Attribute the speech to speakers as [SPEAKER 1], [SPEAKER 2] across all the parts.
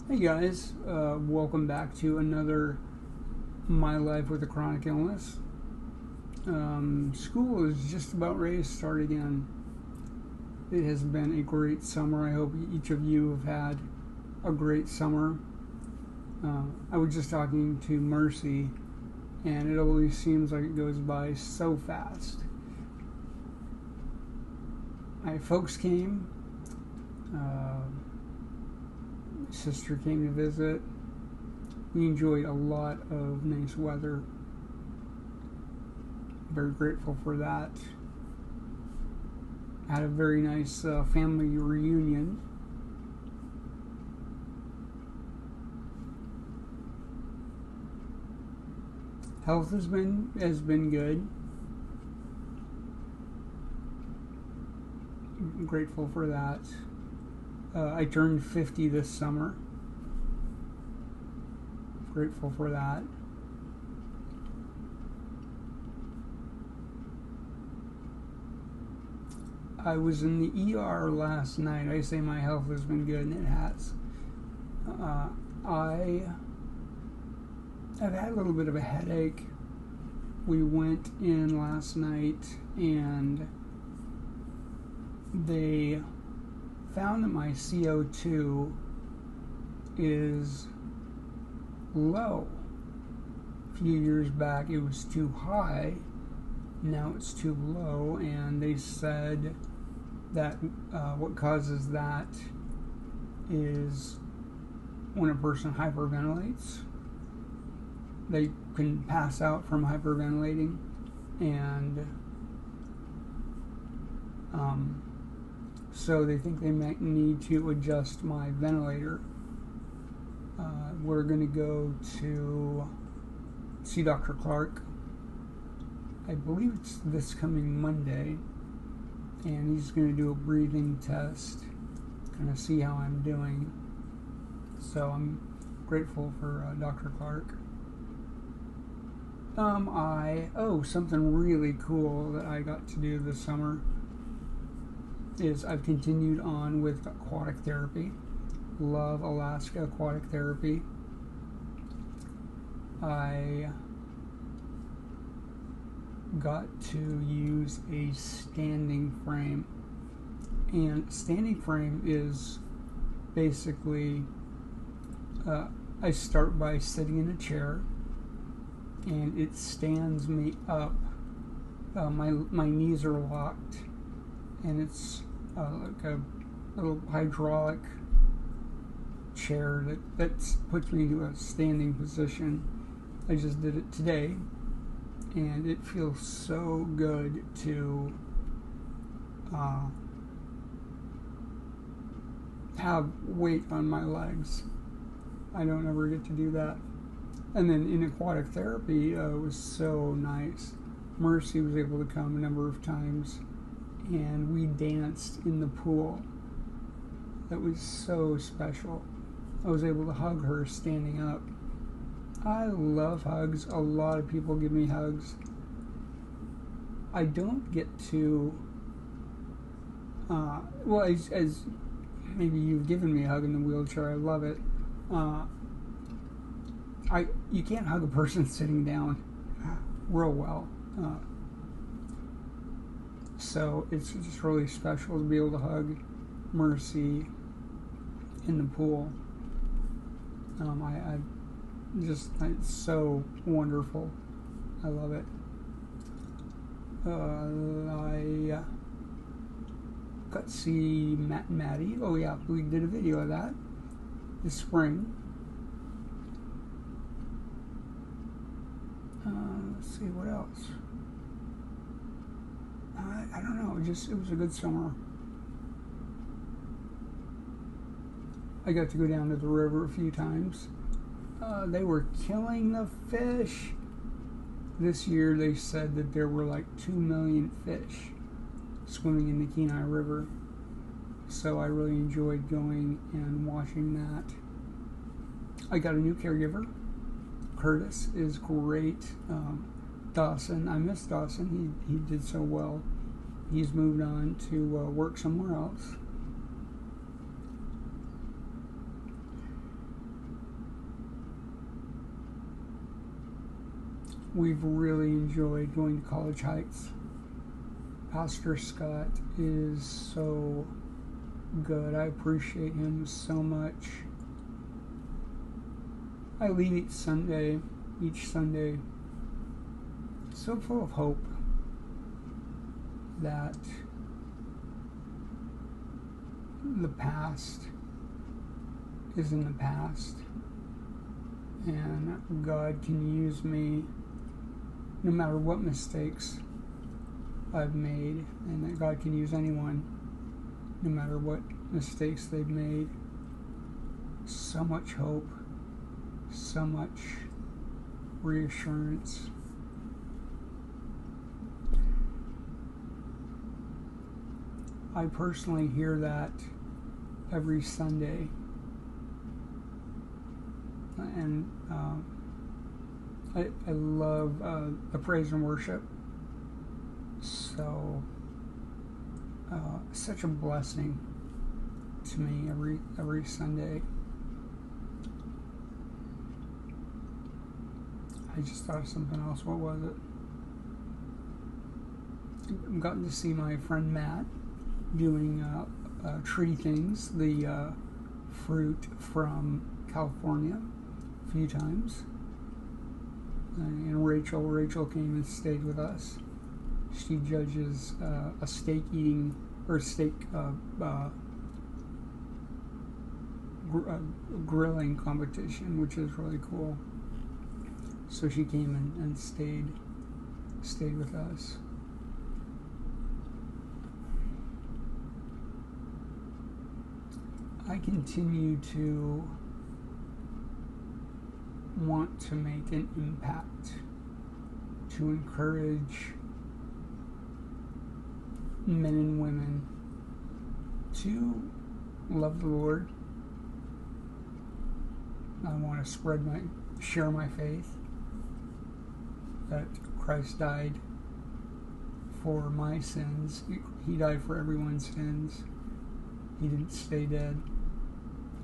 [SPEAKER 1] Hey guys, welcome back to another My Life with a Chronic Illness. School is just about ready to start again. It has been a great summer. I hope each of you have had a great summer. I was just talking to Mercy, and it always seems like it goes by so fast. My folks came. Sister came to visit. We enjoyed a lot of nice weather. Very grateful for that. Had a very nice family reunion. Health has been good. I'm grateful for that. I turned 50 this summer. Grateful for that. I was in the ER last night. I say my health has been good, and it has. I've had a little bit of a headache. We went in last night, and they found that my CO2 is low. A few years back it was too high, now it's too low, and they said that what causes that is when a person hyperventilates. They can pass out from hyperventilating, and so they think they might need to adjust my ventilator. We're going to go to see Dr. Clark. I believe it's this coming Monday, and he's going to do a breathing test, kind of see how I'm doing. So I'm grateful for Dr. Clark. Something really cool that I got to do this summer is I've continued on with aquatic therapy. Love Alaska Aquatic Therapy. I got to use a standing frame, and standing frame is basically I start by sitting in a chair, and it stands me up. My knees are locked, and it's like a little hydraulic chair that puts me into a standing position. I just did it today, and it feels so good to have weight on my legs. I don't ever get to do that. And then in aquatic therapy, it was so nice. Mercy was able to come a number of times, and we danced in the pool. That was so special. I was able to hug her standing up. I love hugs. A lot of people give me hugs. I don't get to, as maybe you've given me a hug in the wheelchair, I love it. You can't hug a person sitting down real well. So it's just really special to be able to hug Mercy in the pool. It's so wonderful. I love it. I got to see Matt and Maddie. Oh yeah, we did a video of that this spring. Let's see what else. I don't know. It was a good summer. I got to go down to the river a few times. They were killing the fish. This year they said that there were like 2 million fish swimming in the Kenai River. So I really enjoyed going and watching that. I got a new caregiver. Curtis is great. Dawson, I miss Dawson. He did so well. He's moved on to work somewhere else. we've really enjoyed going to College Heights. Pastor Scott is so good. I appreciate him so much. I leave each Sunday so full of hope that the past is in the past, and God can use me no matter what mistakes I've made, and that God can use anyone no matter what mistakes they've made. So much hope, so much reassurance. I personally hear that every Sunday, and I love the praise and worship. So such a blessing to me every Sunday. I just thought of something else. What was it? I've gotten to see my friend Matt doing tree things, the fruit from California, a few times. And Rachel came and stayed with us. She judges a steak grilling competition, which is really cool. So she came and stayed with us. I continue to want to make an impact, to encourage men and women to love the Lord. I want to share my faith that Christ died for my sins. He died for everyone's sins. He didn't stay dead.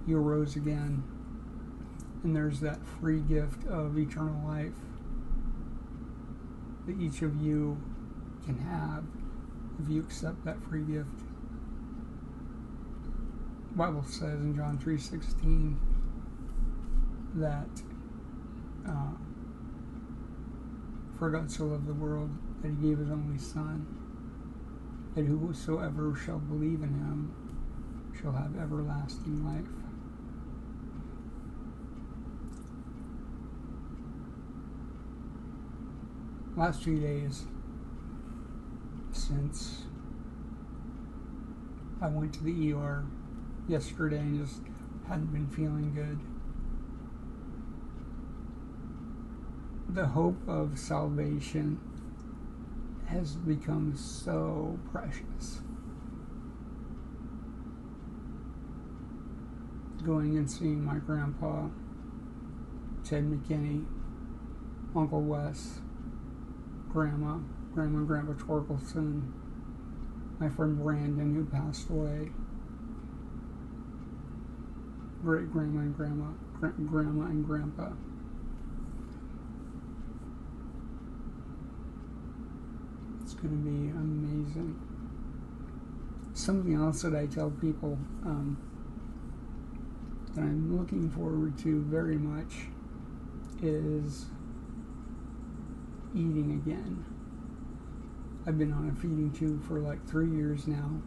[SPEAKER 1] He arose again. And there's that free gift of eternal life that each of you can have if you accept that free gift. The Bible says in John 3:16 that for God so loved the world that he gave his only Son, that whosoever shall believe in him shall have everlasting life. Last few days since I went to the ER yesterday and just hadn't been feeling good, the hope of salvation has become so precious. Going and seeing my grandpa, Ted McKinney, Uncle Wes, Grandma and Grandpa Torkelson, my friend Brandon, who passed away, great grandma and grandma and grandpa. It's going to be amazing. Something else that I tell people that I'm looking forward to very much is eating again. I've been on a feeding tube for like 3 years now,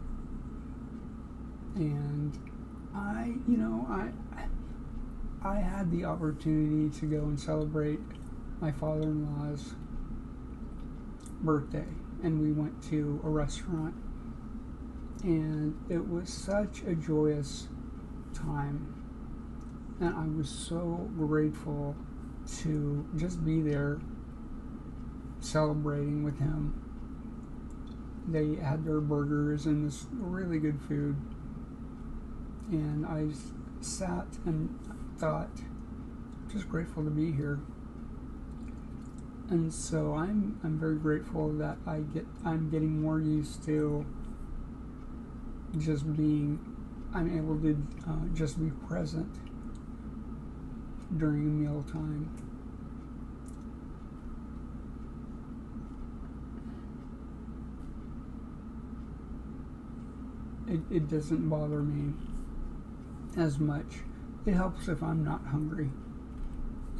[SPEAKER 1] and I had the opportunity to go and celebrate my father-in-law's birthday, and we went to a restaurant, and it was such a joyous time, and I was so grateful to just be there celebrating with him. They had their burgers and this really good food, and I sat and thought, just grateful to be here. And so I'm very grateful that I'm getting more used to just being, I'm able to just be present during mealtime. it doesn't bother me as much. It helps if I'm not hungry.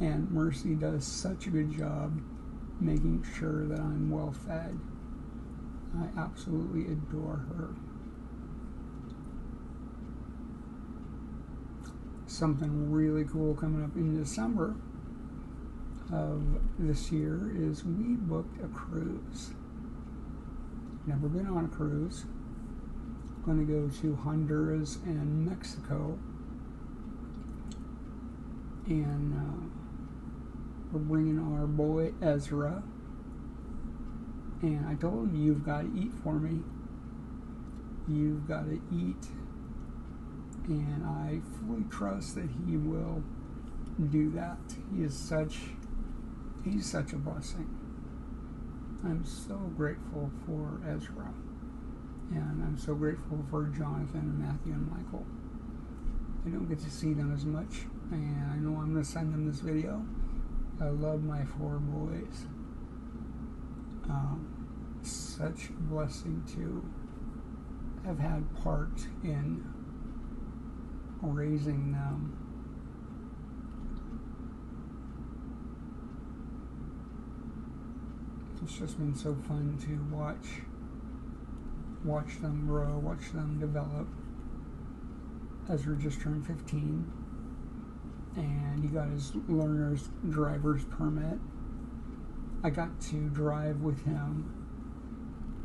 [SPEAKER 1] And Mercy does such a good job making sure that I'm well fed. I absolutely adore her. Something really cool coming up in December of this year is we booked a cruise. Never been on a cruise. Going to go to Honduras and Mexico. And we're bringing our boy Ezra. And I told him, you've got to eat for me. You've got to eat. And I fully trust that he will do that. He's such a blessing. I'm so grateful for Ezra. And I'm so grateful for Jonathan and Matthew and Michael. I don't get to see them as much, and I know I'm going to send them this video. I love my 4 boys. Such a blessing to have had part in raising them. It's just been so fun to watch them grow, watch them develop. Ezra just turned 15, and he got his learner's driver's permit. I got to drive with him,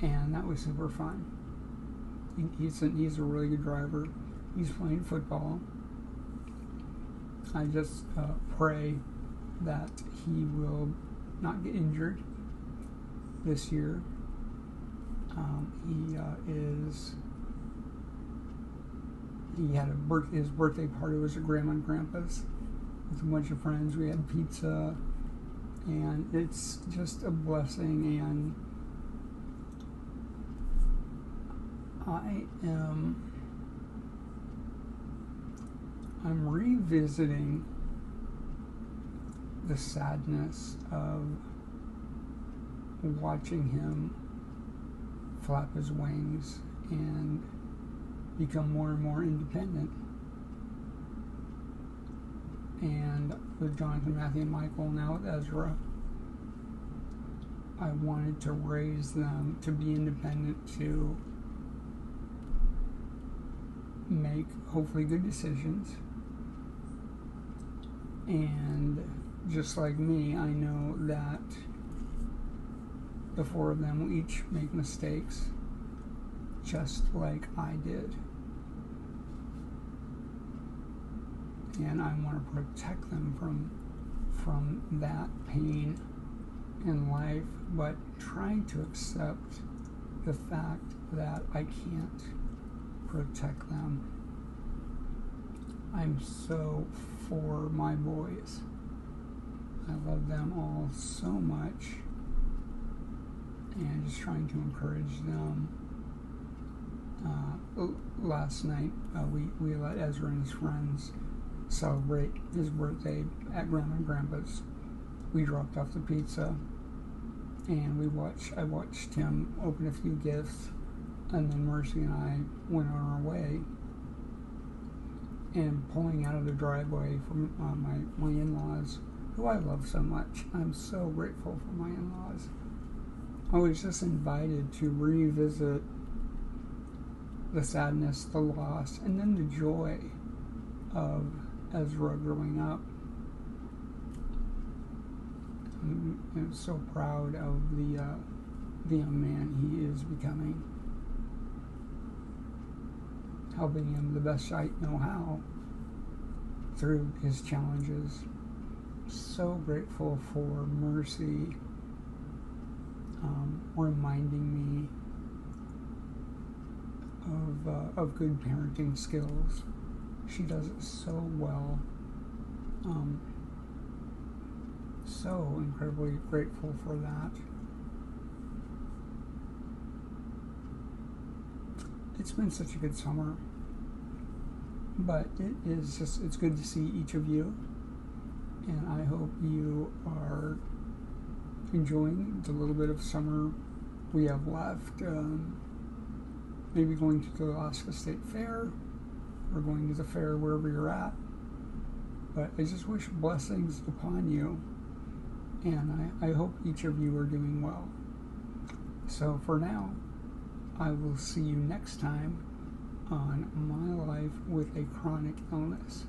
[SPEAKER 1] and that was super fun. He's a really good driver. He's playing football. I just pray that he will not get injured this year. He had his birthday party was at Grandma and Grandpa's with a bunch of friends. We had pizza, and it's just a blessing. And I'm revisiting the sadness of watching him flap his wings and become more and more independent. And with Jonathan, Matthew, and Michael, now with Ezra, I wanted to raise them to be independent, to make hopefully good decisions. And just like me, I know that the 4 of them will each make mistakes, just like I did. And I want to protect them from that pain in life, but trying to accept the fact that I can't protect them. I'm so for my boys. I love them all so much, and just trying to encourage them. Last night, we let Ezra and his friends celebrate his birthday at Grandma and Grandpa's. We dropped off the pizza, and I watched him open a few gifts, and then Mercy and I went on our way. And pulling out of the driveway from my in-laws, who I love so much. I'm so grateful for my in-laws. I was just invited to revisit the sadness, the loss, and then the joy of Ezra growing up. I'm so proud of the young man he is becoming. Helping him the best I know how through his challenges. So grateful for Mercy reminding me of good parenting skills. She does it so well. So incredibly grateful for that. It's been such a good summer, but it's good to see each of you, and I hope you are enjoying the little bit of summer we have left. maybe going to the Alaska State Fair or going to the fair wherever you're at. But I just wish blessings upon you, and I hope each of you are doing well. So for now, I will see you next time on My Life with a Chronic Illness.